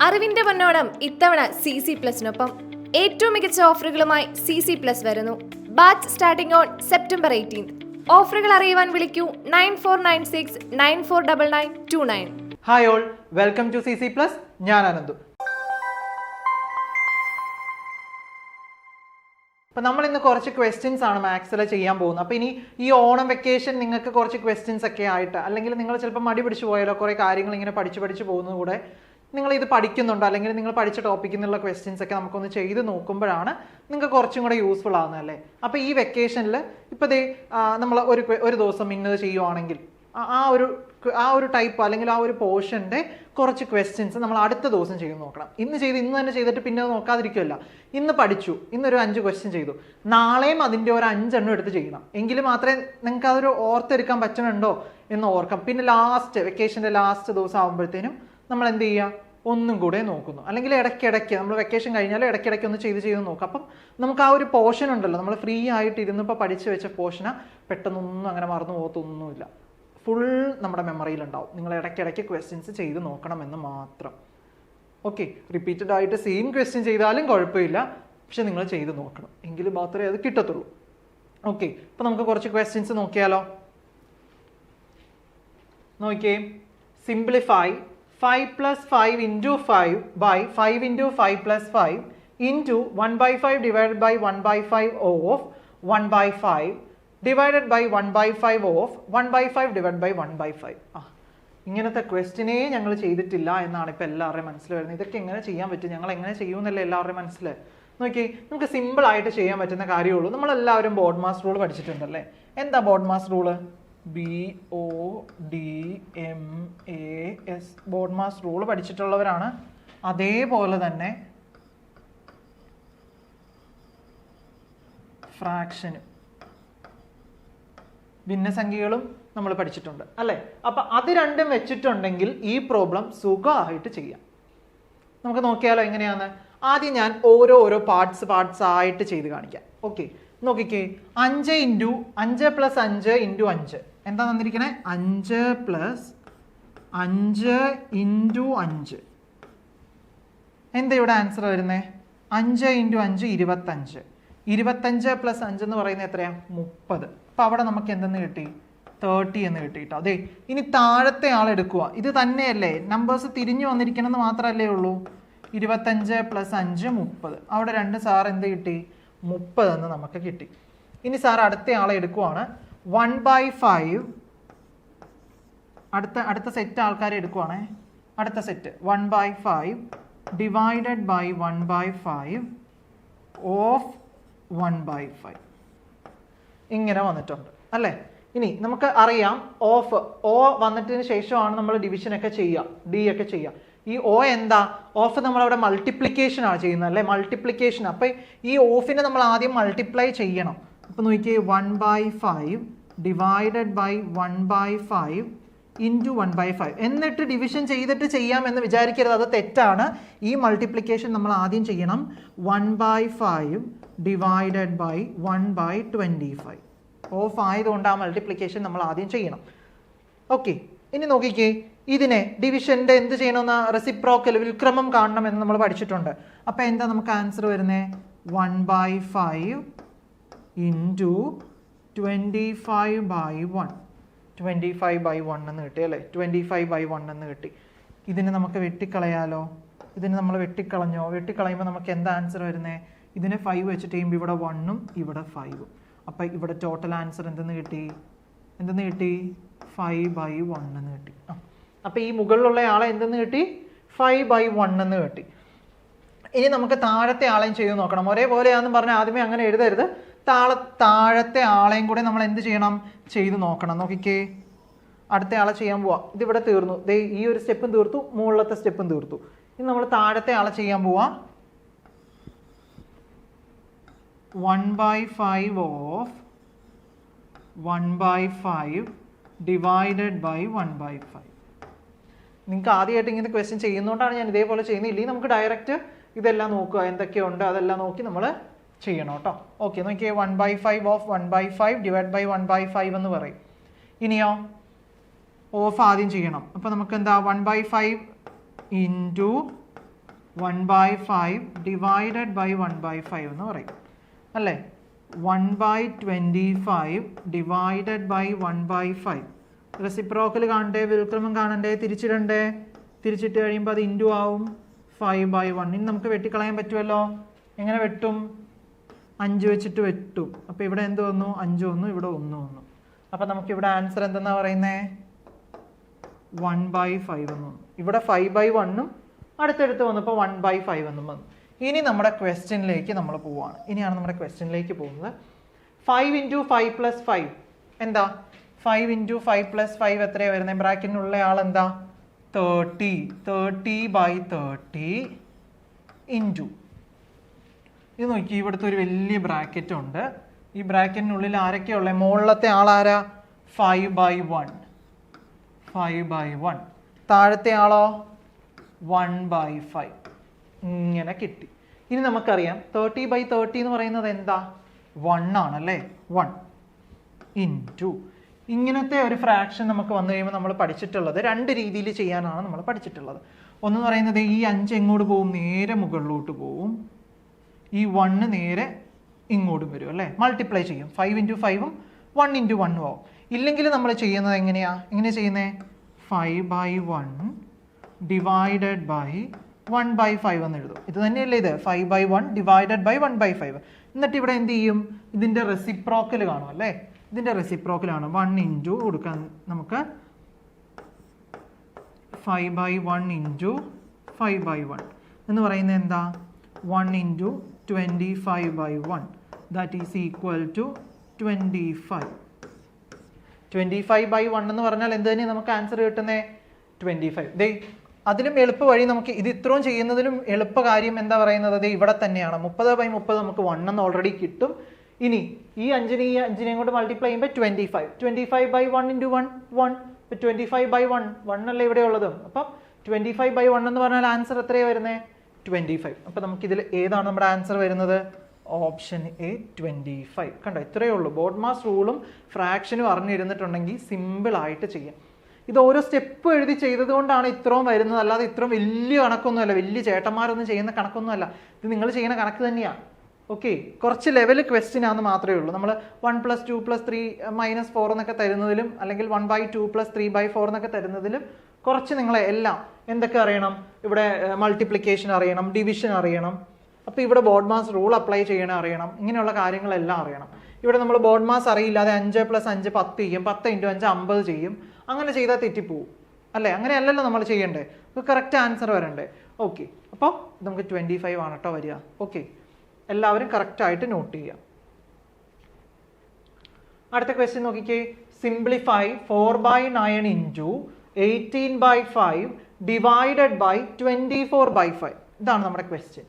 അറിവിന്റെ പൊന്നോണം ഇത്തവണ CC+നൊപ്പം ഏറ്റവും മികച്ച ഓഫറുകളുമായി CC+ വരുന്നു. Batch starting on September 18. ഓഫറുകൾ അറിയുവാൻ വിളിക്കൂ 9496949929. Hi all, welcome to CC+. ഞാൻ അനന്തു. അപ്പം നമ്മൾ ഇന്ന് കുറച്ച് ക്വസ്റ്റ്യൻസ് ആണ് മാത്സിൽ ചെയ്യാൻ പോകുന്നത്. അപ്പോൾ ഇനി ഈ ഓണം വെക്കേഷൻ നിങ്ങൾക്ക് കുറച്ച് ക്വസ്റ്റ്യൻസ് ഒക്കെ ആയിട്ട്, അല്ലെങ്കിൽ നിങ്ങൾ ചിലപ്പോൾ മടി പിടിച്ചു പോയാലോ, കുറേ കാര്യങ്ങൾ ഇങ്ങനെ പഠിച്ചു പോകുന്നത് കൂടെ നിങ്ങൾ ഇത് പഠിക്കുന്നുണ്ടോ, അല്ലെങ്കിൽ നിങ്ങൾ പഠിച്ച ടോപ്പിക്കിൽ നിന്നുള്ള ക്വസ്റ്റ്യൻസ് ഒക്കെ നമുക്കൊന്ന് ചെയ്ത് നോക്കുമ്പോഴാണ് നിങ്ങൾക്ക് കുറച്ചും കൂടെ യൂസ്ഫുൾ ആകുന്നതല്ലേ. അപ്പോൾ ഈ വെക്കേഷനിൽ ഇപ്പോൾ നമ്മൾ ഒരു ദിവസം ഇന്നത് ചെയ്യുവാണെങ്കിൽ ആ ഒരു ടൈപ്പ് അല്ലെങ്കിൽ ആ ഒരു പോർഷൻ്റെ കുറച്ച് ക്വസ്റ്റ്യൻസ് നമ്മൾ അടുത്ത ദിവസം ചെയ്ത് നോക്കണം. ഇന്ന് തന്നെ ചെയ്തിട്ട് പിന്നെ അത് നോക്കാതിരിക്കുമല്ല. ഇന്ന് പഠിച്ചു, ഇന്നൊരു 5 ക്വസ്റ്റ്യൻ ചെയ്തു, നാളെയും അതിൻ്റെ ഒരു 5 എണ്ണം എടുത്ത് ചെയ്യണം. എങ്കിൽ മാത്രമേ നിങ്ങൾക്ക് അതൊരു ഓർത്തെടുക്കാൻ പറ്റുന്നുണ്ടോ എന്ന് ഓർക്കാം. പിന്നെ വെക്കേഷൻ്റെ ലാസ്റ്റ് ദിവസം ആകുമ്പോഴത്തേനും നമ്മൾ എന്ത് ചെയ്യുക, ഒന്നും കൂടെ നോക്കുന്നു. അല്ലെങ്കിൽ ഇടയ്ക്കിടയ്ക്ക് നമ്മൾ വെക്കേഷൻ കഴിഞ്ഞാലും ഇടയ്ക്കിടയ്ക്ക് ഒന്ന് ചെയ്ത് നോക്കാം. അപ്പം നമുക്ക് ആ ഒരു പോർഷൻ ഉണ്ടല്ലോ, നമ്മൾ ഫ്രീ ആയിട്ട് ഇരുന്നിപ്പോൾ പഠിച്ചു വെച്ച പോർഷന് പെട്ടെന്നൊന്നും അങ്ങനെ മറന്നു പോകത്തൊന്നുമില്ല. ഫുൾ നമ്മുടെ മെമ്മറിയിലുണ്ടാവും. നിങ്ങൾ ഇടയ്ക്കിടയ്ക്ക് ക്വസ്റ്റ്യൻസ് ചെയ്ത് നോക്കണമെന്ന് മാത്രം. ഓക്കെ, റിപ്പീറ്റഡ് ആയിട്ട് സെയിം ക്വസ്റ്റ്യൻ ചെയ്താലും കുഴപ്പമില്ല, പക്ഷെ നിങ്ങൾ ചെയ്ത് നോക്കണം, എങ്കിൽ മാത്രമേ അത് കിട്ടത്തുള്ളൂ. ഓക്കെ, അപ്പോൾ നമുക്ക് കുറച്ച് ക്വസ്റ്റ്യൻസ് നോക്കിയാലോ. നോക്കിയേ, simplify 5 + 5 × 5 by 5 × 5 + 5 into 1/5 divided by 1/5 of 1/5 divided by 1/5 of 1/5 divided by 1/5. ഇങ്ങനത്തെ ക്വസ്റ്റ്യനേ ഞങ്ങൾ ചെയ്തിട്ടില്ല എന്നാണ് ഇപ്പോൾ എല്ലാവരുടെയും മനസ്സിൽ വരുന്നത്. ഇതൊക്കെ എങ്ങനെ ചെയ്യാൻ പറ്റും, ഞങ്ങൾ എങ്ങനെ ചെയ്യുമെന്നല്ലേ എല്ലാവരുടെയും മനസ്സിൽ. നോക്കി, നമുക്ക് സിമ്പിളായിട്ട് ചെയ്യാൻ പറ്റുന്ന കാര്യമുള്ളൂ. നമ്മളെല്ലാവരും ബോഡ് മാസ് റൂൾ പഠിച്ചിട്ടുണ്ടല്ലേ. എന്താ BODMAS rule? BODMAS BODMAS rule പഠിച്ചിട്ടുള്ളവരാണ്. അതേപോലെ തന്നെ ഫ്രാക്ഷനും ഭിന്നസംഖ്യകളും നമ്മൾ പഠിച്ചിട്ടുണ്ട് അല്ലേ. അപ്പം അത് രണ്ടും വെച്ചിട്ടുണ്ടെങ്കിൽ ഈ പ്രോബ്ലം സുഖമായിട്ട് ചെയ്യാം. നമുക്ക് നോക്കിയാലോ എങ്ങനെയാന്ന്. ആദ്യം ഞാൻ ഓരോ പാർട്സ് ആയിട്ട് ചെയ്ത് കാണിക്കാം. ഓക്കെ, നോക്കിക്കേ, 5 × 5 + 5 × 5 എന്താ തന്നിരിക്കണേ? 5 + 5 × 5. എന്താ ഇവിടെ ആൻസർ വരുന്നേ? 5 × 5 25. 25 + 5 എന്ന് പറയുന്നത് എത്രയാ? 30. അപ്പം അവിടെ നമുക്ക് എന്തെന്ന് കിട്ടി? 30 എന്ന് കിട്ടിയിട്ടോ. അതെ, ഇനി താഴത്തെ ആളെടുക്കുക. ഇത് തന്നെയല്ലേ, നമ്പേഴ്സ് തിരിഞ്ഞു വന്നിരിക്കണമെന്ന് മാത്രമല്ലേ ഉള്ളൂ. 25 + 5 30. അവിടെ 2 സാർ എന്ത് കിട്ടി? 30 എന്ന് നമുക്ക് കിട്ടി. ഇനി സാർ അടുത്ത ആളെ എടുക്കുവാണ്. 1/5 അടുത്ത സെറ്റ് ആൾക്കാരെ എടുക്കുവാണേ. അടുത്ത സെറ്റ് 1/5 divided by 1/5 of 1/5 ഇങ്ങനെ വന്നിട്ടുണ്ട് അല്ലേ. ഇനി നമുക്ക് അറിയാം ഓ വന്നിട്ടതിന് ശേഷമാണ് നമ്മൾ ഡിവിഷനൊക്കെ ചെയ്യുക, ഡി ഒക്കെ ചെയ്യുക. ഈ ഓ എന്താ? ഓഫ് നമ്മളവിടെ മൾട്ടിപ്ലിക്കേഷൻ ആണ് ചെയ്യുന്നത് അല്ലേ, മൾട്ടിപ്ലിക്കേഷൻ. അപ്പം ഈ ഓഫിനെ നമ്മൾ ആദ്യം മൾട്ടിപ്ലൈ ചെയ്യണം. അപ്പം നോക്കിയേ, 1/5 divided by 1/5 into 1/5 എന്നിട്ട് ഡിവിഷൻ ചെയ്തിട്ട് ചെയ്യാമെന്ന് വിചാരിക്കരുത്, അത് തെറ്റാണ്. ഈ മൾട്ടിപ്ലിക്കേഷൻ നമ്മൾ ആദ്യം ചെയ്യണം. 1/5 divided by 1/25 ഓഫ് ആയതുകൊണ്ട് ആ മൾട്ടിപ്ലിക്കേഷൻ നമ്മൾ ആദ്യം ചെയ്യണം. ഓക്കെ, ഇനി നോക്കിക്കേ, ഇതിനെ ഡിവിഷൻ്റെ എന്ത് ചെയ്യണമെന്ന് റെസിപ്രോക്കൽ വിൽക്രമം കാണണമെന്ന് നമ്മൾ പഠിച്ചിട്ടുണ്ട്. അപ്പം എന്താ നമുക്ക് ആൻസർ വരുന്നത്? 1/5 into 25/1 25/1 എന്ന് കിട്ടി അല്ലേ. 25/1 എന്ന് കിട്ടി. ഇതിനെ നമുക്ക് വെട്ടിക്കളയാലോ. ഇതിനെ നമ്മൾ വെട്ടിക്കളയുമ്പോൾ നമുക്ക് എന്താ ആൻസർ വരുന്നത്? ഇതിനെ 5 വെച്ചിട്ട് കഴിയുമ്പോൾ ഇവിടെ 1ഉം ഇവിടെ 5ഉം. അപ്പം ഇവിടെ ടോട്ടൽ ആൻസർ എന്തെന്ന് കിട്ടി? 5/1 എന്ന് കിട്ടി. അപ്പം ഈ മുകളിലുള്ള ആളെ എന്തെന്ന് കിട്ടി? 5/1 എന്ന് കിട്ടി. ഇനി നമുക്ക് താഴത്തെ ആളെയും ചെയ്ത് നോക്കണം. ഒരേപോലെയാണെന്ന് പറഞ്ഞാൽ ആദ്യമേ അങ്ങനെ എഴുതരുത്. താഴത്തെ ആളെയും കൂടെ നമ്മൾ എന്ത് ചെയ്യണം? ചെയ്ത് നോക്കണം. നോക്കിക്കേ, അടുത്ത ആളെ ചെയ്യാൻ പോവാം. ഇതിവിടെ തീർന്നു. ഈ ഒരു സ്റ്റെപ്പും തീർത്തു, മുകളിലത്തെ സ്റ്റെപ്പും തീർത്തു. ഇനി നമ്മൾ താഴത്തെ ആളെ ചെയ്യാൻ പോവാം. 1/5 of 1/5 divided by 1/5. നിങ്ങൾക്ക് ആദ്യമായിട്ട് ഇങ്ങനെ ക്വസ്റ്റ്യൻ ചെയ്യുന്നതുകൊണ്ടാണ് ഞാൻ ഇതേപോലെ ചെയ്യുന്നത്. ഇല്ലെങ്കിൽ നമുക്ക് ഡയറക്റ്റ് ഇതെല്ലാം നോക്കുക, എന്തൊക്കെയുണ്ട് അതെല്ലാം നോക്കി നമ്മൾ ചെയ്യണം കേട്ടോ. ഓക്കെ, നോക്കിയേ, 1/5 of 1/5 divided by 1/5 എന്ന് പറയും. ഇനിയോ ഓഫ് ആദ്യം ചെയ്യണം. അപ്പോൾ നമുക്ക് എന്താ 1/5 into 1/5 ഡിവൈഡഡ് ബൈ 1/5 എന്ന് പറയും അല്ലേ. 1/25 ഡിവൈഡഡ് ബൈ 1/5. റെസിപ്രോക്കൽ കാണണ്ടേ, വ്യുൽക്രമം കാണണ്ടേ, തിരിച്ചിടണ്ടേ. തിരിച്ചിട്ട് കഴിയുമ്പോൾ അത് ഇൻറ്റു ആവും 5/1. ഇനി നമുക്ക് വെട്ടിക്കളയാൻ പറ്റുമല്ലോ. എങ്ങനെ വെട്ടും? 5 വെച്ചിട്ട് വെട്ടും. അപ്പോൾ ഇവിടെ എന്ത് വന്നു? 5 വന്നു, ഇവിടെ 1 വന്നു. അപ്പം നമുക്കിവിടെ ആൻസർ എന്തെന്നാ പറയുന്നത്? 1/5 എന്ന് വന്നു. ഇവിടെ 5/1ഉം അടുത്തടുത്ത് വന്നപ്പോൾ 1/5 എന്നും വന്നു. ഇനി നമ്മുടെ ക്വസ്റ്റ്യനിലേക്ക് നമ്മൾ പോവുകയാണ്. ഇനിയാണ് നമ്മുടെ ക്വസ്റ്റ്യനിലേക്ക് പോകുന്നത്. 5 × 5 + 5 എന്താ? 5 × 5 + 5 എത്രയാണ് വരുന്നത്? ബ്രാക്കറ്റിനുള്ള ആൾ എന്താ? 30. 30/30 ഇൻറ്റു ഇത് നോക്കി, ഇവിടുത്തെ ഒരു വലിയ ബ്രാക്കറ്റ് ഉണ്ട്. ഈ ബ്രാക്കറ്റിനുള്ളിൽ ആരൊക്കെയാണ് ഉള്ളത്? മുകളിലത്തെ ആളാരാ? 5/1. 5/1. താഴത്തെ ആളോ? 1/5. ഇങ്ങനെ കിട്ടി. ഇനി നമുക്കറിയാം 30/30 എന്ന് പറയുന്നത് എന്താ? 1 ആണല്ലേ. 1 ഇൻറ്റു ഇങ്ങനത്തെ ഒരു ഫ്രാക്ഷൻ നമുക്ക് വന്നു കഴിയുമ്പോൾ നമ്മൾ പഠിച്ചിട്ടുള്ളത് 2 രീതിയിൽ ചെയ്യാനാണ് നമ്മൾ പഠിച്ചിട്ടുള്ളത്. ഒന്ന് പറയുന്നത് ഈ 5 എങ്ങോട്ട് പോവും? നേരെ മുകളിലോട്ട് പോവും. ഈ 1 നേരെ ഇങ്ങോട്ടും വരും അല്ലേ. മൾട്ടിപ്ലൈ ചെയ്യും. 5 × 5ഉം 1 × 1ഉം ആവും. ഇല്ലെങ്കിൽ നമ്മൾ ചെയ്യുന്നത് എങ്ങനെയാ ചെയ്യുന്നത്? 5/1 ഡിവൈഡഡ് ബൈ 1/5 എന്ന് എഴുതും. ഇത് തന്നെയല്ലേ ഇത്? 5/1 ഡിവൈഡഡ് ബൈ 1/5. എന്നിട്ട് ഇവിടെ എന്ത് ചെയ്യും? ഇതിൻ്റെ റെസിപ്രോക്കൽ കാണും അല്ലേ. ഇതിൻ്റെ റെസിപ്രോക്കലാണ് 1 ഇൻറ്റു കൊടുക്കാൻ നമുക്ക് 5/1 ഇൻറ്റു 5/1 എന്ന് പറയുന്നത് എന്താ? 1 into 25/1 that is equal to 25. 25/1 എന്ന് പറഞ്ഞാൽ എന്ത് തന്നെ നമുക്ക് ആൻസർ കിട്ടുന്നത്? 25. ദേ അതിലും എളുപ്പ വഴി നമുക്ക് ഇത് ഇത്രയും ചെയ്യുന്നതിലും എളുപ്പ കാര്യം എന്താ പറയുന്നത്? ദേ ഇവിടെ തന്നെയാണ്. 30/30 നമുക്ക് 1 എന്ന് ഓൾറെഡി കിട്ടും. ഇനി ഈ 5നെയും കൊണ്ട് മൾട്ടിപ്ലൈ ചെയ്യുമ്പോൾ 25. 25/1 ഇൻറ്റു 1 1. ഇപ്പം 25/1 1 അല്ലേ ഇവിടെ ഉള്ളത്. അപ്പം 25/1 എന്ന് പറഞ്ഞാൽ ആൻസർ എത്രയാണ് വരുന്നത്? 25. അപ്പം നമുക്കിതിൽ ഏതാണ് നമ്മുടെ ആൻസർ വരുന്നത്? Option A 25. കണ്ടോ, ഇത്രയേ ഉള്ളൂ. ബോഡ്മാസ് റൂളും ഫ്രാക്ഷനും അറിഞ്ഞിരുന്നിട്ടുണ്ടെങ്കിൽ സിമ്പിളായിട്ട് ചെയ്യാം. ഇത് ഓരോ സ്റ്റെപ്പ് എഴുതി ചെയ്തത് കൊണ്ടാണ് ഇത്രയും വരുന്നത്. അല്ലാതെ ഇത്രയും വലിയ കണക്കൊന്നുമല്ല, വലിയ ചേട്ടന്മാരൊന്നും ചെയ്യുന്ന കണക്കൊന്നുമല്ല. ഇത് നിങ്ങൾ ചെയ്യുന്ന കണക്ക് തന്നെയാണ്. ഓക്കെ, കുറച്ച് ലെവൽ ക്വസ്റ്റ്യൻ ആണെന്ന് മാത്രമേ ഉള്ളൂ. നമ്മൾ 1 + 2 + 3 - 4 എന്നൊക്കെ തരുന്നതിലും അല്ലെങ്കിൽ 1/2 + 3/4 എന്നൊക്കെ തരുന്നതിലും കുറച്ച് നിങ്ങളെ എല്ലാം എന്തൊക്കെ അറിയണം? ഇവിടെ മൾട്ടിപ്ലിക്കേഷൻ അറിയണം, ഡിവിഷൻ അറിയണം. അപ്പോൾ ഇവിടെ ബോഡ്മാസ് റൂൾ അപ്ലൈ ചെയ്യണ അറിയണം. ഇങ്ങനെയുള്ള കാര്യങ്ങളെല്ലാം അറിയണം. ഇവിടെ നമ്മൾ ബോഡ്മാസ് അറിയില്ലാതെ 5 + 5 10 ചെയ്യും. 10 × 5 50 ചെയ്യും. അങ്ങനെ ചെയ്താൽ തെറ്റിപ്പോവും അല്ലേ. അങ്ങനെയല്ലല്ലോ നമ്മൾ ചെയ്യണ്ടേ. അപ്പോൾ കറക്റ്റ് ആൻസർ വരണ്ടേ. ഓക്കെ, അപ്പോൾ നമുക്ക് 25 ആണ് കേട്ടോ വരിക. ഓക്കെ, എല്ലാവരും കറക്റ്റായിട്ട് നോട്ട് ചെയ്യാം. അടുത്ത ക്വസ്റ്റ്യൻ നോക്കിക്കേ. Simplify 4/9 into 18/5 divided by 24/5. ഇതാണ് നമ്മുടെ ക്വസ്റ്റ്യൻ.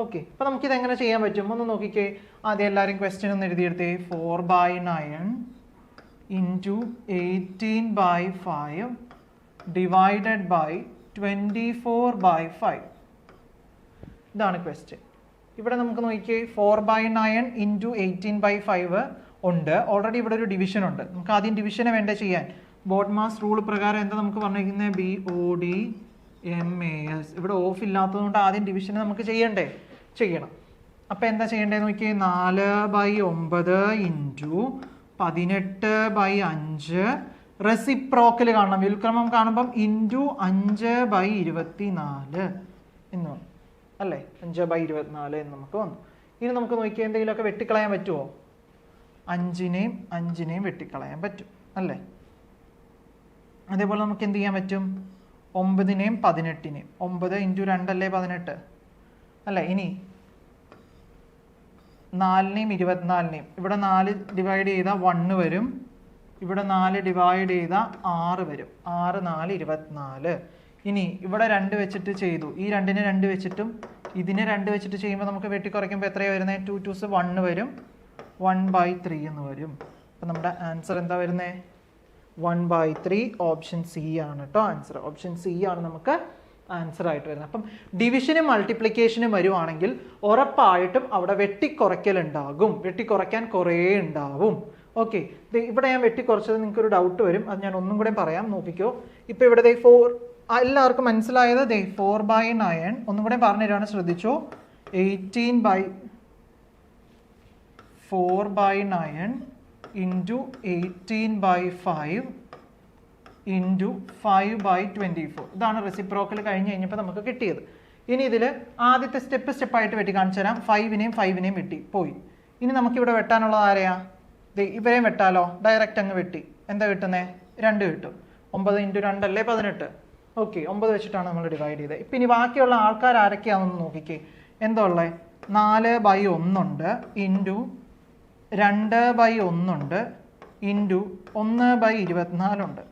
ഓക്കെ, അപ്പോൾ നമുക്കിത് എങ്ങനെ ചെയ്യാൻ പറ്റും? ഒന്ന് നോക്കിക്കേ. ആദ്യം എല്ലാവരും ക്വസ്റ്റ്യൻ ഒന്ന് എഴുതിയെടുത്തേ. 4/9 ഇൻറ്റു 18/5 ഡിവൈഡഡ് ബൈ 24/5. ഇതാണ് ക്വസ്റ്റ്യൻ. ഇവിടെ നമുക്ക് നോക്കിക്കേ. 4/9 ഇൻറ്റു 18/5 ഉണ്ട്. ഓൾറെഡി ഇവിടെ ഒരു ഡിവിഷൻ ഉണ്ട്. നമുക്ക് ആദ്യം ഡിവിഷനെ വേണ്ടേ ചെയ്യാൻ. ബോഡ്മാസ് റൂൾ പ്രകാരം എന്താ നമുക്ക് പറഞ്ഞിരിക്കുന്നത്? BODMAS. ഇവിടെ ഓഫ് ഇല്ലാത്തതുകൊണ്ട് ആദ്യം ഡിവിഷനെ നമുക്ക് ചെയ്യണം. അപ്പോൾ എന്താ ചെയ്യേണ്ടതെന്ന് നോക്കിയേ. 4/9 ഇൻറ്റു 18/5 റെസിപ്രോക്കൽ കാണണം. വ്യുൽക്രമം കാണുമ്പം ഇൻറ്റു 5/24 എന്ന് വന്നു അല്ലേ. 5/24 എന്ന് നമുക്ക് വന്നു. ഇനി നമുക്ക് നോക്കിയാൽ എന്തെങ്കിലുമൊക്കെ വെട്ടിക്കളയാൻ പറ്റുമോ? 5നെയും വെട്ടിക്കളയാൻ പറ്റും അല്ലേ. അതേപോലെ നമുക്ക് എന്ത് ചെയ്യാൻ പറ്റും? 9നെയും 18നെയും. 9 ഇൻറ്റു 2 അല്ലേ 18 അല്ലേ. ഇനി 4നെയും 24നെയും. ഇവിടെ 4 ഡിവൈഡ് ചെയ്താൽ 1 വരും. ഇവിടെ 4 ഡിവൈഡ് ചെയ്താൽ 6 വരും. 6 4 24. ഇനി ഇവിടെ 2 വെച്ചിട്ട് ചെയ്തു. ഈ 2നെ 2 വെച്ചിട്ടും ഇതിനെ 2 വെച്ചിട്ട് ചെയ്യുമ്പോൾ നമുക്ക് വെട്ടിക്കുറയ്ക്കുമ്പോൾ എത്രയാണ് വരുന്നത്? 2 2s 1 വരും. 1/3 എന്ന് വരും. അപ്പം നമ്മുടെ ആൻസർ എന്താ വരുന്നത്? 1/3. ഓപ്ഷൻ സി ആണ് കേട്ടോ ആൻസർ. ഓപ്ഷൻ സി ആണ് നമുക്ക് ആൻസർ ആയിട്ട് വരുന്നത്. അപ്പം ഡിവിഷനും മൾട്ടിപ്ലിക്കേഷനും വരുവാണെങ്കിൽ ഉറപ്പായിട്ടും അവിടെ വെട്ടിക്കുറയ്ക്കലുണ്ടാകും. വെട്ടിക്കുറയ്ക്കാൻ കുറേ ഉണ്ടാവും. ഓക്കെ, ഇവിടെ ഞാൻ വെട്ടിക്കുറച്ചത് നിങ്ങൾക്കൊരു ഡൗട്ട് വരും. അത് ഞാൻ ഒന്നും കൂടെ പറയാം, നോക്കിക്കോ. ഇപ്പോൾ ഇവിടെ എല്ലാവർക്കും മനസ്സിലായത് 4/9 ഒന്നും കൂടെ പറഞ്ഞുതരാണ്, ശ്രദ്ധിച്ചു. 18/4/9 ഇൻറ്റു 18/5 ഇൻറ്റു 5/24. ഇതാണ് റെസിപ്രോക്കൽ കഴിഞ്ഞ് കഴിഞ്ഞപ്പോൾ നമുക്ക് കിട്ടിയത്. ഇനി ഇതിൽ ആദ്യത്തെ സ്റ്റെപ്പായിട്ട് വെട്ടി കാണിച്ചു തരാം. 5നെയും വെട്ടി പോയി. ഇനി നമുക്കിവിടെ വെട്ടാനുള്ളത് ആരെയാ? ഇവരെയും വെട്ടാലോ? ഡയറക്റ്റ് അങ്ങ് വെട്ടി. എന്താ കിട്ടുന്നത്? 2 കിട്ടും. 9 × 2 അല്ലേ 18. ഓക്കെ, 9 വെച്ചിട്ടാണ് നമ്മൾ ഡിവൈഡ് ചെയ്തത്. ഇപ്പം ഇനി ബാക്കിയുള്ള ആൾക്കാർ ആരൊക്കെയാണെന്ന് നോക്കിക്കേ. എന്താ ഉള്ളത്? 4/1 ഉണ്ട് ഇൻറ്റു 2/1 ഉണ്ട് ഇൻറ്റു 1/24 ഉണ്ട്.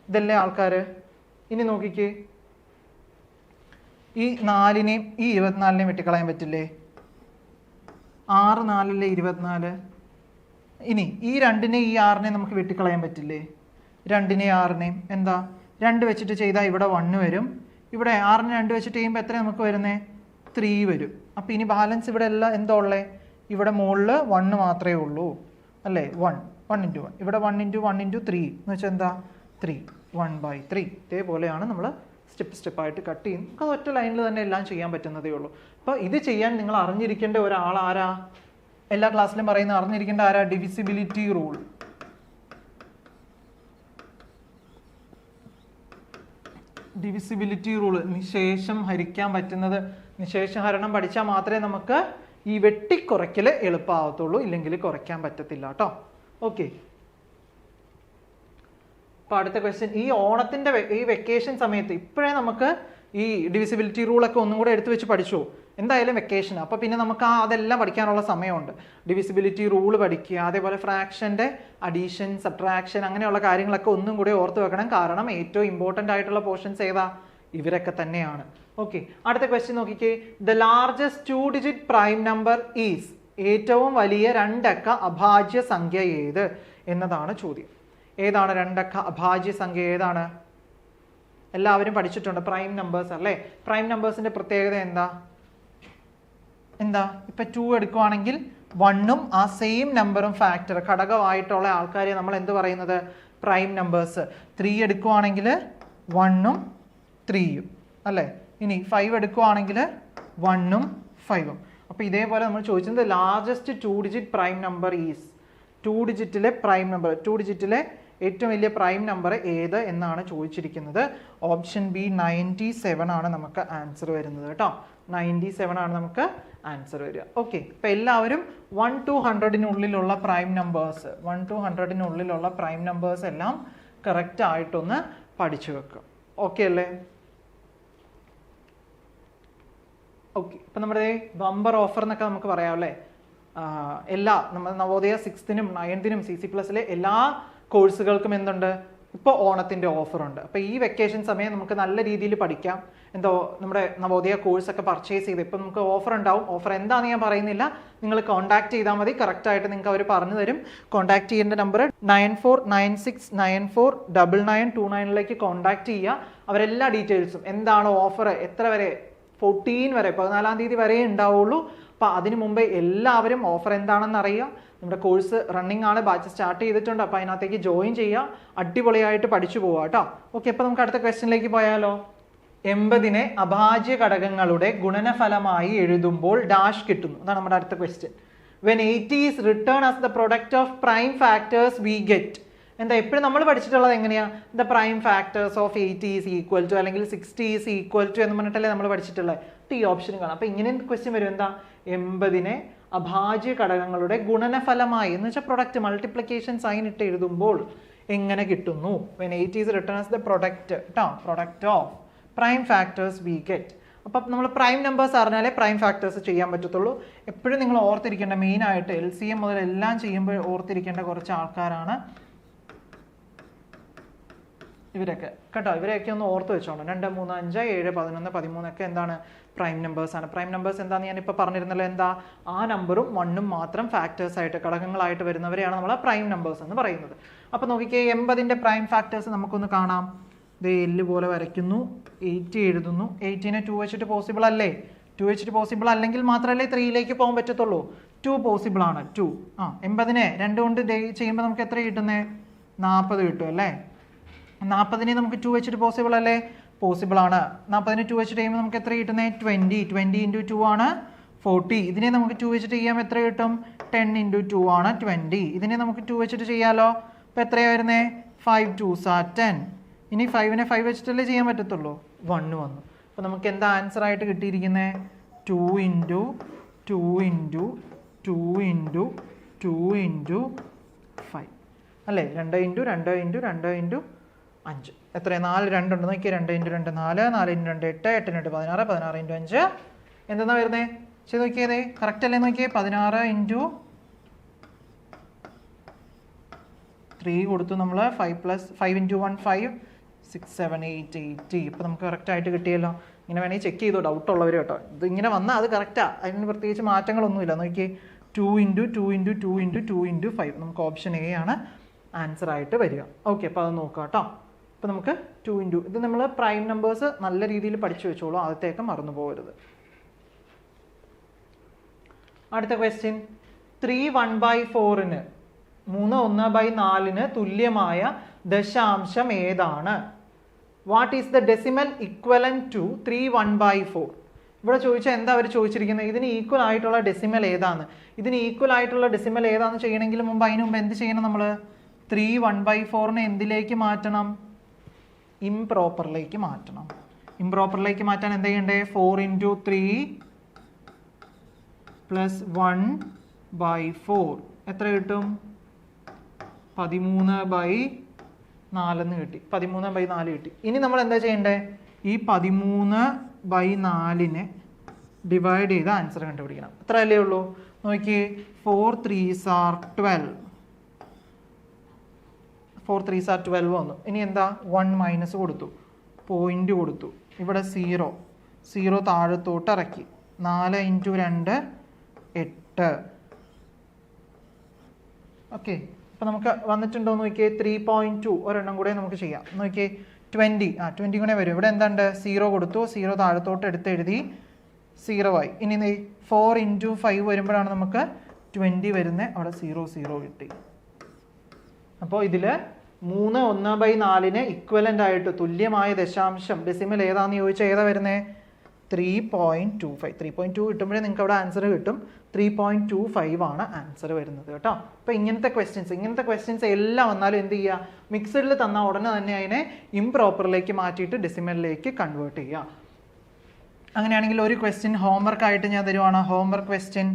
ഇതല്ലേ ആൾക്കാർ? ഇനി നോക്കിക്കേ, ഈ 4നെയും ഈ 24നെയും വെട്ടിക്കളയാൻ പറ്റില്ലേ? 6 4 24. ഇനി ഈ 2നെയും ഈ 6നെയും നമുക്ക് വെട്ടിക്കളയാൻ പറ്റില്ലേ? 2നെയും 6നെയും എന്താ 2 വെച്ചിട്ട് ചെയ്താൽ ഇവിടെ 1 വരും. ഇവിടെ 6നെ 2 വെച്ചിട്ട് ചെയ്യുമ്പോൾ എത്ര നമുക്ക് വരുന്നത്? 3 വരും. അപ്പോൾ ഇനി ബാലൻസ് ഇവിടെ എല്ലാം എന്താ ഉള്ളത്? ഇവിടെ മുകളിൽ 1 മാത്രമേ ഉള്ളൂ അല്ലേ? 1 × 1. ഇവിടെ 1 × 1 × 3 എന്ന് വെച്ചാൽ എന്താ? 3. 1/3. ഇതേപോലെയാണ് നമ്മൾ സ്റ്റെപ്പായിട്ട് കട്ട് ചെയ്യും. നമുക്ക് ഒറ്റ ലൈനിൽ തന്നെ എല്ലാം ചെയ്യാൻ പറ്റുന്നതേ ഉള്ളൂ. അപ്പോൾ ഇത് ചെയ്യാൻ നിങ്ങൾ അറിഞ്ഞിരിക്കേണ്ട ഒരാൾ ആരാ? എല്ലാ ക്ലാസ്സിലും പറയുന്ന അറിഞ്ഞിരിക്കേണ്ട ആരാ? Divisibility rule. ഡിവിസിബിലിറ്റി റൂൾ, നിശേഷം ഹരിക്കാൻ പറ്റുന്നത്. നിശേഷ ഹരണം പഠിച്ചാൽ മാത്രമേ നമുക്ക് ഈ വെട്ടിക്കുറയ്ക്കൽ എളുപ്പമാവത്തുള്ളൂ, ഇല്ലെങ്കിൽ കുറയ്ക്കാൻ പറ്റത്തില്ല കേട്ടോ. ഓക്കെ, അപ്പോൾ അടുത്ത ക്വസ്റ്റ്യൻ. ഈ ഓണത്തിൻ്റെ ഈ വെക്കേഷൻ സമയത്ത് ഇപ്പോഴേ നമുക്ക് ഈ ഡിവിസിബിലിറ്റി റൂളൊക്കെ ഒന്നും കൂടെ എടുത്തു വെച്ച് പഠിച്ചു. എന്തായാലും വെക്കേഷൻ, അപ്പോൾ പിന്നെ നമുക്ക് അതെല്ലാം പഠിക്കാനുള്ള സമയമുണ്ട്. ഡിവിസിബിലിറ്റി റൂൾ പഠിക്കുക, അതേപോലെ ഫ്രാക്ഷൻ്റെ അഡീഷൻ, സബ്ട്രാക്ഷൻ, അങ്ങനെയുള്ള കാര്യങ്ങളൊക്കെ ഒന്നും കൂടി ഓർത്ത് വെക്കണം. കാരണം ഏറ്റവും ഇമ്പോർട്ടൻ്റ് ആയിട്ടുള്ള പോർഷൻസ് ഏതാ? ഇവരൊക്കെ തന്നെയാണ്. ഓക്കെ, അടുത്ത ക്വസ്റ്റ്യൻ നോക്കിക്കേ. The largest 2 digit prime number is. ഏറ്റവും വലിയ 2 അക്ക അഭാജ്യ സംഖ്യ ഏത് എന്നതാണ് ചോദ്യം. ഏതാണ് 2 അക്ക അഭാജ്യ സംഖ്യ? ഏതാണ്? എല്ലാവരും പഠിച്ചിട്ടുണ്ട്, പ്രൈം നമ്പേഴ്സ് അല്ലേ? പ്രൈം നമ്പേഴ്സിന്റെ പ്രത്യേകത എന്താ? ഇപ്പൊ 2 എടുക്കുവാണെങ്കിൽ 1ഉം ആ സെയിം നമ്പറും ഫാക്ടർ ഘടകമായിട്ടുള്ള ആൾക്കാരെ നമ്മൾ എന്ത് പറയുന്നത്? Prime numbers. 3 എടുക്കുവാണെങ്കിൽ 1ഉം 3ഉം അല്ലേ? ഇനി 5 എടുക്കുവാണെങ്കിൽ 1ഉം 5ഉം. അപ്പോൾ ഇതേപോലെ നമ്മൾ ചോദിച്ചത് largest 2 digit prime number is. 2 ഡിജിറ്റിലെ പ്രൈം നമ്പർ, 2 ഡിജിറ്റിലെ ഏറ്റവും വലിയ പ്രൈം നമ്പർ ഏത് എന്നാണ് ചോദിച്ചിരിക്കുന്നത്. ഓപ്ഷൻ ബി 97 ആണ് നമുക്ക് ആൻസർ വരുന്നത് കേട്ടോ. 97 ആണ് നമുക്ക് ആൻസർ വരിക. ഓക്കെ, അപ്പോൾ എല്ലാവരും 1 to 100-നുള്ളിലുള്ള പ്രൈം നമ്പേഴ്സ്, 1 to 100-നുള്ളിലുള്ള പ്രൈം നമ്പേഴ്സ് എല്ലാം കറക്റ്റ് ആയിട്ടൊന്ന് പഠിച്ചു വെക്കുക. ഓക്കെ അല്ലേ? ഓക്കെ, ഇപ്പം നമ്മുടെ ബമ്പർ ഓഫർ എന്നൊക്കെ നമുക്ക് പറയാം അല്ലേ? എല്ലാ നമ്മൾ നവോദയ 6th-നും 9th-നും CC+-ലെ എല്ലാ കോഴ്സുകൾക്കും എന്തുണ്ട്? ഇപ്പോൾ ഓണത്തിൻ്റെ ഓഫറുണ്ട്. അപ്പോൾ ഈ വെക്കേഷൻ സമയം നമുക്ക് നല്ല രീതിയിൽ പഠിക്കാം. നമ്മുടെ നവോദയ കോഴ്സൊക്കെ പർച്ചേസ് ചെയ്ത് ഇപ്പം നമുക്ക് ഓഫർ ഉണ്ടാവും. ഓഫർ എന്താണെന്ന് ഞാൻ പറയുന്നില്ല, നിങ്ങൾ കോൺടാക്ട് ചെയ്താൽ മതി. കറക്റ്റായിട്ട് നിങ്ങൾക്ക് അവർ പറഞ്ഞു തരും. കോൺടാക്ട് ചെയ്യേണ്ട നമ്പർ 9496949929 കോൺടാക്ട് ചെയ്യുക. അവരെല്ലാ ഡീറ്റെയിൽസും എന്താണ് ഓഫർ, എത്ര വരെ, 14 വരെ, 14-ാം തീയതി വരെ ഉണ്ടാവുള്ളൂ. അപ്പോൾ അതിന് മുമ്പേ എല്ലാവരും ഓഫർ എന്താണെന്ന് അറിയുക. നമ്മുടെ കോഴ്സ് റണ്ണിങ് ആണ്, ബാച്ച് സ്റ്റാർട്ട് ചെയ്തിട്ടുണ്ട്. അപ്പോൾ അതിനകത്തേക്ക് ജോയിൻ ചെയ്യുക, അടിപൊളിയായിട്ട് പഠിച്ചു പോവുക കേട്ടോ. ഓക്കെ, അപ്പോൾ നമുക്ക് അടുത്ത ക്വസ്റ്റ്യനിലേക്ക് പോയാലോ. 80നെ അഭാജ്യ ഘടകങ്ങളുടെ ഗുണനഫലമായി എഴുതുമ്പോൾ ഡാഷ് കിട്ടുന്നു. അതാണ് നമ്മുടെ അടുത്ത question. When 80 is written as the product of prime factors we get. എപ്പോഴും നമ്മൾ പഠിച്ചിട്ടുള്ളത് എങ്ങനെയാ? The prime factors of 80 is equal to, അല്ലെങ്കിൽ 60 ഈസ് ഈക്വൽ ടു എന്ന് പറഞ്ഞിട്ടല്ലേ നമ്മൾ പഠിച്ചിട്ടുള്ളത്. ഈ ഓപ്ഷൻ കാണാം. അപ്പോൾ ഇങ്ങനെ ക്വസ്റ്റ്യൻ വരും. എന്താ? 80നെ അഭാജ്യ ഘടകങ്ങളുടെ ഗുണനഫലമായി എന്ന് വെച്ചാൽ പ്രൊഡക്റ്റ്, മൾട്ടിപ്ലിക്കേഷൻ സൈൻ ഇട്ട് എഴുതുമ്പോൾ എങ്ങനെ കിട്ടുന്നു? When 80 is written as the product product of prime factors we get. അപ്പം നമ്മൾ പ്രൈം നമ്പേഴ്സ് അറിഞ്ഞാലേ പ്രൈം ഫാക്ടേഴ്സ് ചെയ്യാൻ പറ്റത്തുള്ളൂ. എപ്പോഴും നിങ്ങൾ ഓർത്തിരിക്കേണ്ട, മെയിനായിട്ട് LCM മുതൽ എല്ലാം ചെയ്യുമ്പോൾ ഓർത്തിരിക്കേണ്ട കുറച്ച് ആൾക്കാരാണ് ഇവരൊക്കെ കേട്ടോ. ഇവരെയൊക്കെ ഒന്ന് ഓർത്ത് വെച്ചോണം. 2, 3, 5, 7, 11, 13 ഒക്കെ എന്താണ്? പ്രൈം നമ്പേഴ്സ് ആണ്. പ്രൈം നമ്പേഴ്സ് എന്താണെന്ന് ഞാനിപ്പോൾ പറഞ്ഞിരുന്നല്ലോ. എന്താ? ആ നമ്പറും 1ഉം മാത്രം ഫാക്ടേഴ്സ് ആയിട്ട്, ഘടകങ്ങളായിട്ട് വരുന്നവരെയാണ് നമ്മൾ പ്രൈം നമ്പേഴ്സ് എന്ന് പറയുന്നത്. അപ്പോൾ നോക്കിക്കേ, 80ന്റെ പ്രൈം ഫാക്ടേഴ്സ് നമുക്കൊന്ന് കാണാം. എല്ല് പോലെ വരയ്ക്കുന്നു, 80 എഴുതുന്നു. 80നെ 2 വെച്ചിട്ട് പോസിബിൾ അല്ലേ? 2 വെച്ചിട്ട് പോസിബിൾ അല്ലെങ്കിൽ മാത്രമല്ലേ 3ലേക്ക് പോകാൻ പറ്റത്തുള്ളൂ. 2 പോസിബിൾ ആണ്. 2 80നെ 2 കൊണ്ട് ചെയ്യുമ്പോൾ നമുക്ക് എത്ര കിട്ടുന്നത്? 40 കിട്ടും അല്ലേ? 40നെ നമുക്ക് 2 വെച്ചിട്ട് പോസിബിൾ അല്ലേ? പോസിബിൾ ആണ്. 40ന് 2 വെച്ചിട്ട് ചെയ്യുമ്പോൾ നമുക്ക് എത്ര കിട്ടുന്നത്? 20 ഇൻറ്റു 2 ആണ് 40. ഇതിനെ നമുക്ക് 2 വെച്ചിട്ട് ചെയ്യാം, എത്ര കിട്ടും? 10 ഇൻറ്റു 2 ആണ് 20. ഇതിനെ നമുക്ക് 2 വെച്ചിട്ട് ചെയ്യാമല്ലോ. അപ്പോൾ എത്രയാണ് വരുന്നത്? 5 2s are 10. ഇനി 5നെ 5 വെച്ചിട്ടല്ലേ ചെയ്യാൻ പറ്റത്തുള്ളൂ. 1 വന്നു. അപ്പോൾ നമുക്ക് എന്താ ആൻസർ ആയിട്ട് കിട്ടിയിരിക്കുന്നത്? 2 ഇൻറ്റു 2 ഇൻറ്റു 2 ഇൻറ്റു 2 ഇൻറ്റു 5 അല്ലേ? 2 ഇൻറ്റു 2 ഇൻറ്റു 2 ഇൻറ്റു 5 എത്ര? 4 2 ഉണ്ട് നോക്കിയാൽ 2 ഇൻറ്റു 2 4, 4 ഇൻറ്റു 2 8, 8 ഇൻറ്റു 16, 16 ഇൻറ്റു 5 എന്തെന്നാ വരുന്നത്? ചെയ്ത് നോക്കിയതേ, കറക്റ്റ് അല്ലേ നോക്കിയേ? 16 ഇൻറ്റു 3 കൊടുത്തു നമ്മൾ. 5 ഇൻറ്റു 1 5, 6 7 8 80. ഇപ്പോൾ നമുക്ക് കറക്റ്റായിട്ട് കിട്ടിയല്ലോ. ഇങ്ങനെ വേണമെങ്കിൽ ചെക്ക് ചെയ്തോ, ഡൗട്ട് ഉള്ളവർ കേട്ടോ. ഇത് ഇങ്ങനെ വന്നാൽ അത് കറക്റ്റാണ്, അതിന് പ്രത്യേകിച്ച് മാറ്റങ്ങളൊന്നുമില്ല. നോക്കിയേ 2 ഇൻറ്റു 2 ഇൻറ്റു 2 ഇൻറ്റു 2 ഇൻറ്റു 5 നമുക്ക് ഓപ്ഷൻ എ ആണ് ആൻസർ ആയിട്ട് വരിക. ഓക്കെ, അപ്പോൾ അത് നോക്കാം കേട്ടോ. അപ്പോൾ നമുക്ക് 2 ഇൻറ്റു ഇത് നമ്മൾ പ്രൈം നമ്പേഴ്സ് നല്ല രീതിയിൽ പഠിച്ചു വെച്ചോളൂ, ആദ്യത്തേക്ക് മറന്നു പോകരുത്. അടുത്ത ക്വസ്റ്റ്യൻ, 3 1/4ന് 3 1/4ന് തുല്യമായ ദശാംശം ഏതാണ്? What is the decimal equivalent to 3 1/4? ഇവിടെ ചോദിച്ചാൽ എന്താ അവർ ചോദിച്ചിരിക്കുന്നത്? ഇതിന് ഈക്വൽ ആയിട്ടുള്ള ഡെസിമൽ ഏതാണ്? ഇതിന് ഈക്വൽ ആയിട്ടുള്ള ഡെസിമൽ ഏതാണെന്ന് ചെയ്യണമെങ്കിൽ അതിന് മുമ്പ് എന്ത് ചെയ്യണം? നമ്മൾ 3 1/4നെ എന്തിലേക്ക് മാറ്റണം? ഇംപ്രോപ്പറിലേക്ക് മാറ്റണം. ഇംപ്രോപ്പറിലേക്ക് മാറ്റാൻ എന്താ ചെയ്യണ്ടേ? 4 ഇൻറ്റു 3 പ്ലസ് 1/4 എത്ര കിട്ടും? 13/4 കിട്ടി. 13/4 കിട്ടി. ഇനി നമ്മൾ എന്താ ചെയ്യണ്ടേ? ഈ 13/4നെ ഡിവൈഡ് ചെയ്ത് ആൻസർ കണ്ടുപിടിക്കണം. എത്ര അല്ലേ ഉള്ളൂ? നോക്കിയേ, 4 3s are 12. 4 3s are 12 വന്നു. ഇനി എന്താ? 1 മൈനസ് കൊടുത്തു, പോയിന്റ് കൊടുത്തു, ഇവിടെ 0 താഴത്തോട്ട് ഇറക്കി. 4 ഇൻറ്റു 2 8. ഓക്കെ, അപ്പോൾ നമുക്ക് വന്നിട്ടുണ്ടോ നോക്കിയേ? 3.2 ഒരെണ്ണം കൂടെ നമുക്ക് ചെയ്യാം. നോക്കിയേ 20 കൂടെ വരും. ഇവിടെ എന്താണ്ട്? 0 കൊടുത്തു, 0 താഴത്തോട്ട് എടുത്തെഴുതി, 0 ആയി. ഇനി 4 ഇൻറ്റു 5 വരുമ്പോഴാണ് നമുക്ക് 20 വരുന്നത്. അവിടെ 0 കിട്ടി. അപ്പോൾ ഇതിൽ 3 1/4ന് ഇക്വലൻ്റ് ആയിട്ട് തുല്യമായ ദശാംശം ഡെസിമൽ ഏതാണെന്ന് ചോദിച്ചാൽ ഏതാ വരുന്നത്? 3.25. 3.2 കിട്ടുമ്പോഴേ നിങ്ങൾക്ക് അവിടെ ആൻസർ കിട്ടും. 3.25 ആണ് ആൻസർ വരുന്നത് കേട്ടോ. അപ്പോൾ ഇങ്ങനത്തെ ക്വസ്റ്റ്യൻസ് എല്ലാം വന്നാലും എന്ത് ചെയ്യുക? മിക്സഡിൽ തന്നാൽ ഉടനെ തന്നെ അതിനെ ഇംപ്രോപ്പറിലേക്ക് മാറ്റിയിട്ട് ഡെസിമലിലേക്ക് കൺവേർട്ട് ചെയ്യുക. അങ്ങനെയാണെങ്കിൽ ഒരു ക്വസ്റ്റ്യൻ ഹോംവർക്ക് ആയിട്ട് ഞാൻ തരുവാണ്. ഹോംവർക്ക് ക്വസ്റ്റ്യൻ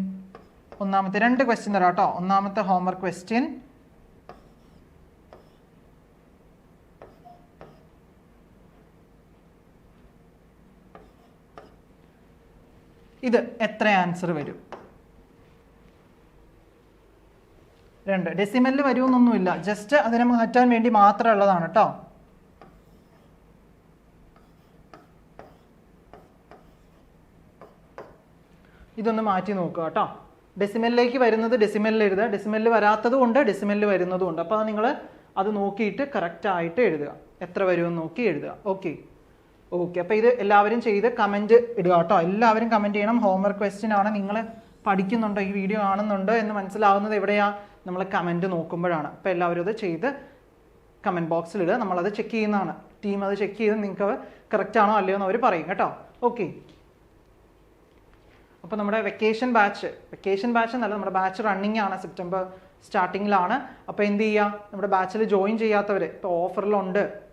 ഒന്നാമത്തെ 2 ക്വസ്റ്റ്യൻ തരാം കേട്ടോ. ഒന്നാമത്തെ ഹോംവർക്ക് ക്വസ്റ്റ്യൻ, ഇത് എത്ര ആൻസർ വരും? 2. ഡെസിമലിൽ വരുമെന്നൊന്നുമില്ല, ജസ്റ്റ് അതിനെ മാറ്റാൻ വേണ്ടി മാത്രം ഉള്ളതാണ് കേട്ടോ. ഇതൊന്ന് മാറ്റി നോക്കുക കേട്ടോ. ഡെസിമലിലേക്ക് വരുന്നത് ഡെസിമലിൽ എഴുതുക, ഡെസിമലിൽ വരാത്തതും ഉണ്ട്, ഡെസിമലിൽ വരുന്നതും ഉണ്ട്. അപ്പോൾ നിങ്ങൾ അത് നോക്കിയിട്ട് കറക്റ്റ് ആയിട്ട് എഴുതുക, എത്ര വരുമെന്ന് നോക്കി എഴുതുക. ഓക്കെ, അപ്പോൾ ഇത് എല്ലാവരും ചെയ്ത് കമൻറ്റ് ഇടുക കേട്ടോ. എല്ലാവരും കമൻറ്റ് ചെയ്യണം. ഹോംവർക്ക് ക്വസ്റ്റ്യൻ ആണ്. നിങ്ങൾ പഠിക്കുന്നുണ്ടോ, ഈ വീഡിയോ കാണുന്നുണ്ടോ എന്ന് മനസ്സിലാവുന്നത് എവിടെയാണ്? നമ്മൾ കമൻറ്റ് നോക്കുമ്പോഴാണ്. അപ്പോൾ എല്ലാവരും അത് ചെയ്ത് കമൻറ്റ് ബോക്സിൽ ഇടുക. നമ്മളത് ചെക്ക് ചെയ്യുന്നതാണ്. ടീം അത് ചെക്ക് ചെയ്ത് നിങ്ങൾക്ക് കറക്റ്റ് ആണോ അല്ലയോ എന്ന് അവർ പറയും കേട്ടോ. ഓക്കെ, അപ്പോൾ നമ്മുടെ വെക്കേഷൻ ബാച്ച് എന്നല്ല, നമ്മുടെ ബാച്ച് റണ്ണിങ് ആണ്, സെപ്റ്റംബർ സ്റ്റാർട്ടിങ്ങിലാണ്. അപ്പോൾ എന്ത് ചെയ്യുക? നമ്മുടെ ബാച്ചിൽ ജോയിൻ ചെയ്യാത്തവർ ഇപ്പോൾ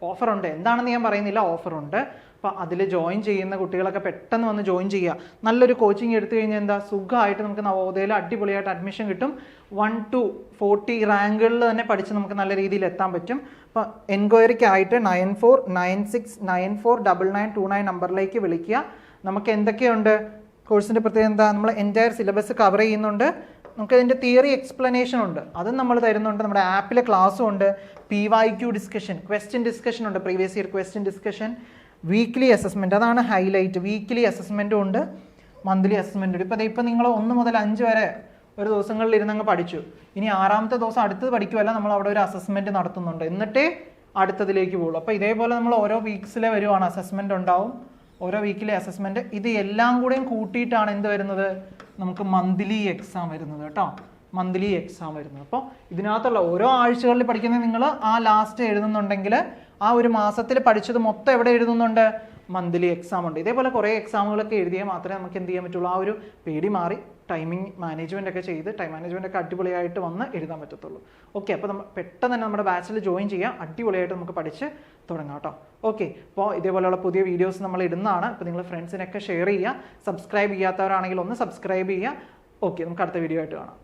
ഓഫറുണ്ട്, എന്താണെന്ന് ഞാൻ പറയുന്നില്ല, ഓഫറുണ്ട്. അപ്പോൾ അതിൽ ജോയിൻ ചെയ്യുന്ന കുട്ടികളൊക്കെ പെട്ടെന്ന് വന്ന് ജോയിൻ ചെയ്യുക. നല്ലൊരു കോച്ചിങ് എടുത്തു കഴിഞ്ഞാൽ എന്താ, സുഖമായിട്ട് നമുക്ക് നവോദയയിൽ അടിപൊളിയായിട്ട് അഡ്മിഷൻ കിട്ടും. 1 to 40 റാങ്കുകളിൽ തന്നെ പഠിച്ച് നമുക്ക് നല്ല രീതിയിൽ എത്താൻ പറ്റും. അപ്പോൾ എൻക്വയറിക്കായിട്ട് 9496949929 നമ്പറിലേക്ക് വിളിക്കുക. നമുക്ക് എന്തൊക്കെയുണ്ട് കോഴ്സിൻ്റെ പ്രത്യേകത എന്താ? നമ്മൾ എൻറ്റയർ സിലബസ് കവർ ചെയ്യുന്നുണ്ട്. നമുക്കതിൻ്റെ തിയറി എക്സ്പ്ലനേഷൻ ഉണ്ട്, അതും നമ്മൾ തരുന്നുണ്ട്. നമ്മുടെ ആപ്പിലെ ക്ലാസ്സും ഉണ്ട്. PYQ ഡിസ്കഷൻ, ക്വസ്റ്റ്യൻ ഡിസ്കഷൻ ഉണ്ട്, previous year question discussion. Weekly assessment, അതാണ് ഹൈലൈറ്റ്. വീക്ക്ലി അസസ്മെൻറ്റും ഉണ്ട്, മന്ത്ലി അസസ്മെൻറ്റും ഉണ്ട്. ഇപ്പോൾ നിങ്ങൾ 1 മുതൽ 5 വരെ ഒരു ദിവസങ്ങളിൽ ഇരുന്നങ്ങ് പഠിച്ചു. ഇനി 6ാമത്തെ ദിവസം അടുത്തത് പഠിക്കുമല്ല, നമ്മൾ അവിടെ ഒരു അസസ്മെൻറ്റ് നടത്തുന്നുണ്ട്, എന്നിട്ടേ അടുത്തതിലേക്ക് പോകുള്ളൂ. അപ്പോൾ ഇതേപോലെ നമ്മൾ ഓരോ വീക്സിലെ വരുവാണ്, അസസ്മെൻറ്റ് ഉണ്ടാവും, ഓരോ വീക്കിലെ അസസ്മെൻറ്റ്. ഇത് എല്ലാം കൂടെയും കൂട്ടിയിട്ടാണ് എന്ത് വരുന്നത്? നമുക്ക് മന്ത്ലി എക്സാം വരുന്നത് കേട്ടോ. മന്ത്ലി എക്സാം വരുന്നത്. അപ്പോൾ ഇതിനകത്തുള്ള ഓരോ ആഴ്ചകളിൽ പഠിക്കുന്നത് നിങ്ങൾ ആ ലാസ്റ്റ് എഴുതുന്നുണ്ടെങ്കിൽ ആ ഒരു മാസത്തിൽ പഠിച്ചത് മൊത്തം എവിടെ എഴുതുന്നുണ്ട്? മന്ത്ലി എക്സാം ഉണ്ട്. ഇതേപോലെ കുറേ എക്സാമുകളൊക്കെ എഴുതിയാൽ മാത്രമേ നമുക്ക് എന്ത് ചെയ്യാൻ പറ്റുള്ളൂ? ആ ഒരു പേടി മാറി ടൈമിംഗ് മാനേജ്മെൻ്റ് ഒക്കെ ചെയ്ത് ടൈം മാനേജ്മെൻ്റ് ഒക്കെ അടിപൊളിയായിട്ട് വന്ന് എഴുതാൻ പറ്റത്തുള്ളൂ. ഓക്കെ, അപ്പോൾ നമ്മൾ പെട്ടെന്ന് തന്നെ നമ്മുടെ ബാച്ചിൽ ജോയിൻ ചെയ്യാം. അടിപൊളിയായിട്ട് നമുക്ക് പഠിച്ച് തുടങ്ങാം കേട്ടോ. ഓക്കെ, അപ്പോൾ ഇതേപോലെയുള്ള പുതിയ വീഡിയോസ് നമ്മൾ ഇടുന്നതാണ്. അപ്പോൾ നിങ്ങൾ ഫ്രണ്ട്സിനൊക്കെ ഷെയർ ചെയ്യുക. സബ്സ്ക്രൈബ് ചെയ്യാത്തവരാണെങ്കിൽ ഒന്ന് സബ്സ്ക്രൈബ് ചെയ്യുക. ഓക്കെ, നമുക്ക് അടുത്ത വീഡിയോ ആയിട്ട് കാണാം.